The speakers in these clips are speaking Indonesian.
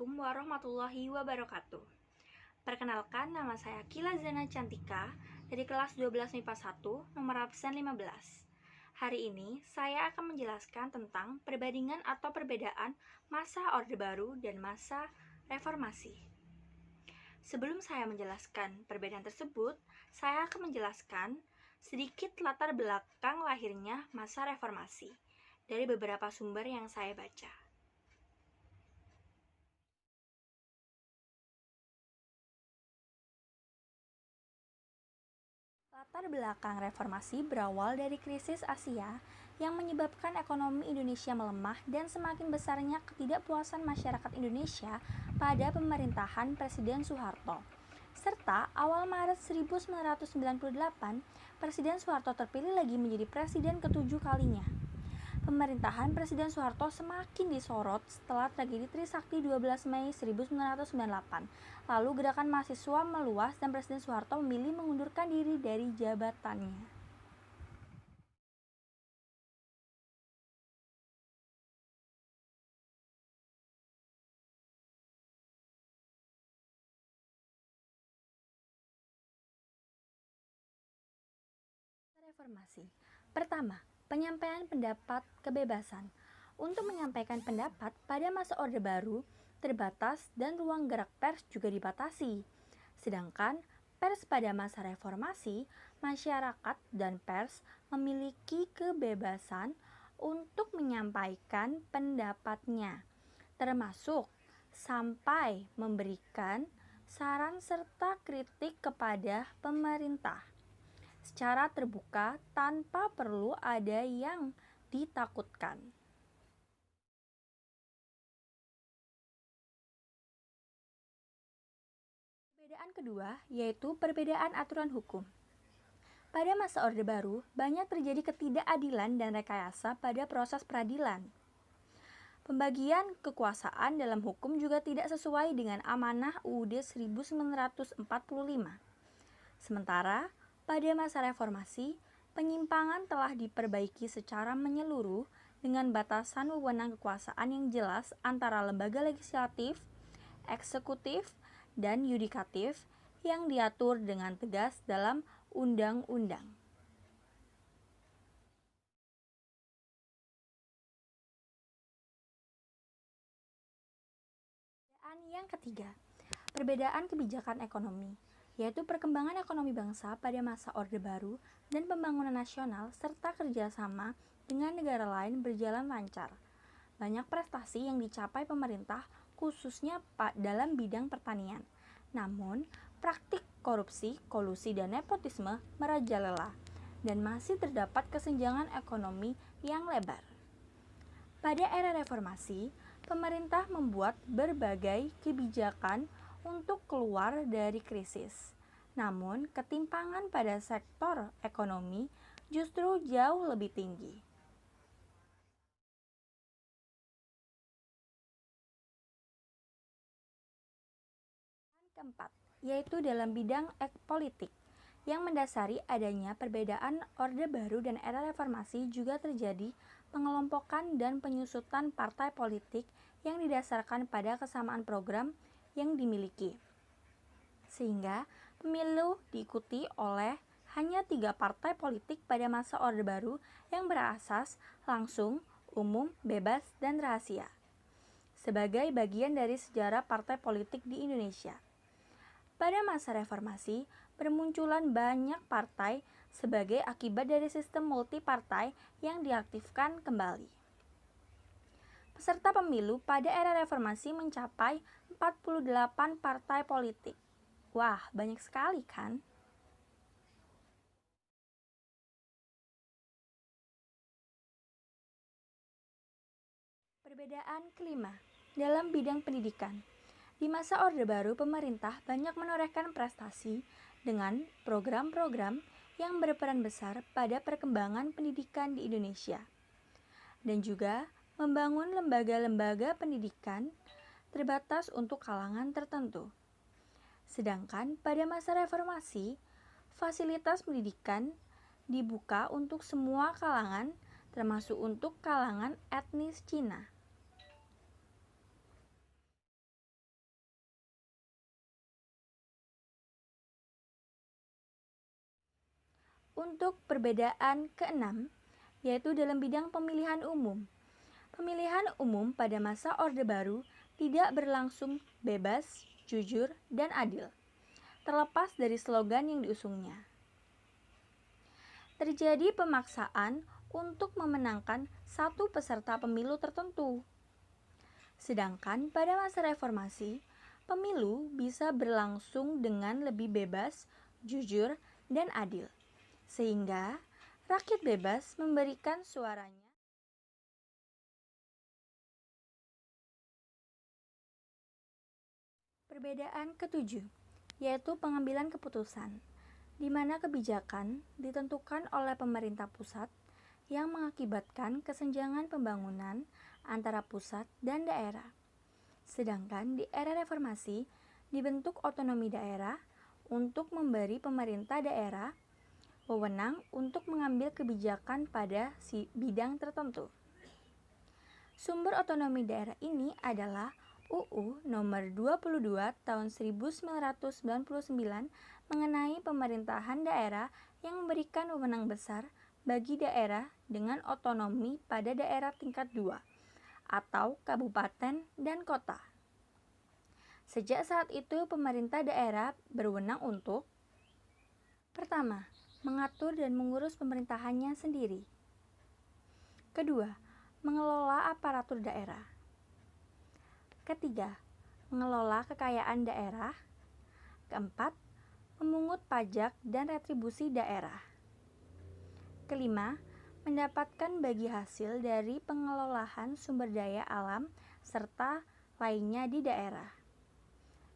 Assalamualaikum warahmatullahi wabarakatuh. Perkenalkan, nama saya Kila Zana Cantika dari kelas 12 MIPA 1, nomor absen 15. Hari ini saya akan menjelaskan tentang perbandingan atau perbedaan masa Orde Baru dan masa Reformasi. Sebelum saya menjelaskan perbedaan tersebut, saya akan menjelaskan sedikit latar belakang lahirnya masa Reformasi dari beberapa sumber yang saya baca. Latar belakang reformasi berawal dari krisis Asia yang menyebabkan ekonomi Indonesia melemah dan semakin besarnya ketidakpuasan masyarakat Indonesia pada pemerintahan Presiden Soeharto. Serta awal Maret 1998, Presiden Soeharto terpilih lagi menjadi presiden ke-7 kalinya. Pemerintahan Presiden Soeharto semakin disorot setelah tragedi Trisakti 12 Mei 1998. Lalu gerakan mahasiswa meluas dan Presiden Soeharto memilih mengundurkan diri dari jabatannya. Reformasi. Pertama, penyampaian pendapat kebebasan. Untuk menyampaikan pendapat pada masa Orde Baru terbatas dan ruang gerak pers juga dibatasi. Sedangkan pers pada masa reformasi, masyarakat dan pers memiliki kebebasan untuk menyampaikan pendapatnya, termasuk sampai memberikan saran serta kritik kepada pemerintah secara terbuka tanpa perlu ada yang ditakutkan. Perbedaan kedua yaitu perbedaan aturan hukum. Pada masa Orde Baru, banyak terjadi ketidakadilan dan rekayasa pada proses peradilan. Pembagian kekuasaan dalam hukum juga tidak sesuai dengan amanah UUD 1945. Sementara, pada masa reformasi, penyimpangan telah diperbaiki secara menyeluruh dengan batasan wewenang kekuasaan yang jelas antara lembaga legislatif, eksekutif, dan yudikatif yang diatur dengan tegas dalam undang-undang. Yang ketiga, perbedaan kebijakan ekonomi, yaitu perkembangan ekonomi bangsa pada masa Orde Baru dan pembangunan nasional serta kerjasama dengan negara lain berjalan lancar. Banyak prestasi yang dicapai pemerintah khususnya dalam bidang pertanian. Namun, praktik korupsi, kolusi, dan nepotisme merajalela dan masih terdapat kesenjangan ekonomi yang lebar. Pada era reformasi, pemerintah membuat berbagai kebijakan untuk keluar dari krisis. Namun, ketimpangan pada sektor ekonomi justru jauh lebih tinggi. Keempat, yaitu dalam bidang politik. Yang mendasari adanya perbedaan Orde Baru dan era reformasi juga terjadi pengelompokan dan penyusutan partai politik yang didasarkan pada kesamaan program yang dimiliki. Sehingga pemilu diikuti oleh hanya 3 partai politik pada masa Orde Baru yang berasas langsung, umum, bebas, dan rahasia. Sebagai bagian dari sejarah partai politik di Indonesia. Pada masa reformasi, bermunculan banyak partai sebagai akibat dari sistem multipartai yang diaktifkan kembali. Peserta pemilu pada era reformasi mencapai 48 partai politik. Wah, banyak sekali kan? Perbedaan kelima, dalam bidang pendidikan. Di masa Orde Baru, pemerintah banyak menorehkan prestasi dengan program-program yang berperan besar pada perkembangan pendidikan di Indonesia. Dan juga membangun lembaga-lembaga pendidikan terbatas untuk kalangan tertentu. Sedangkan pada masa reformasi, fasilitas pendidikan dibuka untuk semua kalangan, termasuk untuk kalangan etnis Cina. Untuk perbedaan keenam, yaitu dalam bidang pemilihan umum. Pemilihan umum pada masa Orde Baru tidak berlangsung bebas, jujur, dan adil, terlepas dari slogan yang diusungnya. Terjadi pemaksaan untuk memenangkan satu peserta pemilu tertentu. Sedangkan pada masa reformasi, pemilu bisa berlangsung dengan lebih bebas, jujur, dan adil. Sehingga rakyat bebas memberikan suaranya. Perbedaan ketujuh, yaitu pengambilan keputusan, di mana kebijakan ditentukan oleh pemerintah pusat yang mengakibatkan kesenjangan pembangunan antara pusat dan daerah. Sedangkan di era reformasi dibentuk otonomi daerah untuk memberi pemerintah daerah wewenang untuk mengambil kebijakan pada bidang tertentu. Sumber otonomi daerah ini adalah UU nomor 22 tahun 1999 mengenai pemerintahan daerah yang memberikan wewenang besar bagi daerah dengan otonomi pada daerah tingkat 2 atau kabupaten dan kota. Sejak saat itu pemerintah daerah berwenang untuk: pertama, mengatur dan mengurus pemerintahannya sendiri. Kedua, mengelola aparatur daerah. Ketiga, mengelola kekayaan daerah. Keempat, memungut pajak dan retribusi daerah. Kelima, mendapatkan bagi hasil dari pengelolaan sumber daya alam serta lainnya di daerah.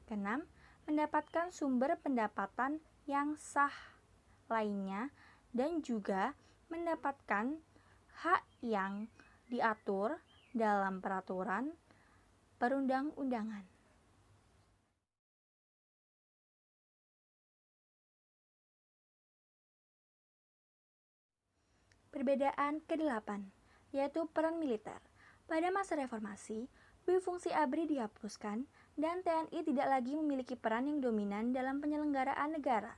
Keenam, mendapatkan sumber pendapatan yang sah lainnya dan juga mendapatkan hak yang diatur dalam peraturan perundang-undangan. Perbedaan ke-8, yaitu peran militer. Pada masa reformasi, dui fungsi ABRI dihapuskan dan TNI tidak lagi memiliki peran yang dominan dalam penyelenggaraan negara.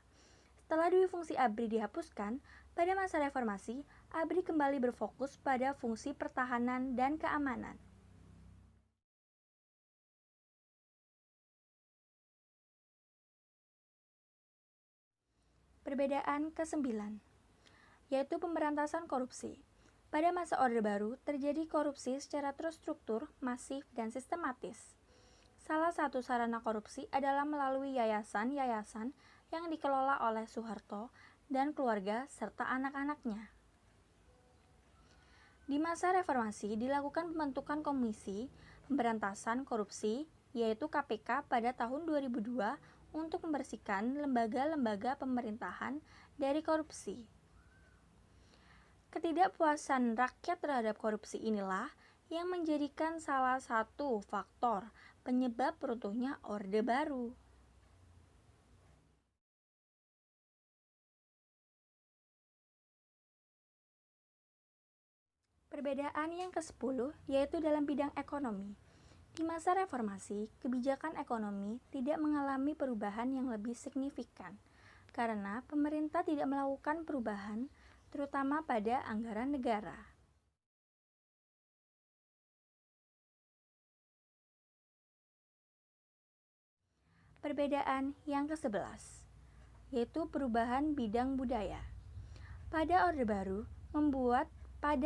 Setelah dui fungsi ABRI dihapuskan, pada masa reformasi, ABRI kembali berfokus pada fungsi pertahanan dan keamanan. Perbedaan ke-9, yaitu pemberantasan korupsi. Pada masa Orde Baru, terjadi korupsi secara terstruktur, masif, dan sistematis. Salah satu sarana korupsi adalah melalui yayasan-yayasan yang dikelola oleh Soeharto dan keluarga serta anak-anaknya. Di masa reformasi dilakukan pembentukan Komisi Pemberantasan Korupsi, yaitu KPK pada tahun 2002 untuk membersihkan lembaga-lembaga pemerintahan dari korupsi. Ketidakpuasan rakyat terhadap korupsi inilah yang menjadikan salah satu faktor penyebab runtuhnya Orde Baru. Perbedaan yang ke-10 yaitu dalam bidang ekonomi. Di masa reformasi, kebijakan ekonomi tidak mengalami perubahan yang lebih signifikan karena pemerintah tidak melakukan perubahan, terutama pada anggaran negara. Perbedaan yang ke-11, yaitu perubahan bidang budaya. Pada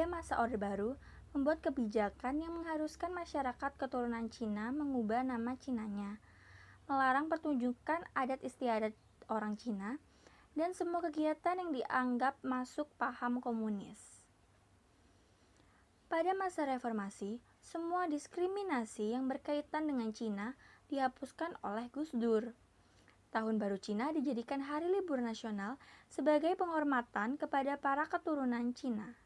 masa Orde Baru membuat kebijakan yang mengharuskan masyarakat keturunan Cina mengubah nama Cinanya, melarang pertunjukan adat istiadat orang Cina, dan semua kegiatan yang dianggap masuk paham komunis. Pada masa reformasi, semua diskriminasi yang berkaitan dengan Cina dihapuskan oleh Gus Dur. Tahun Baru Cina dijadikan hari libur nasional sebagai penghormatan kepada para keturunan Cina.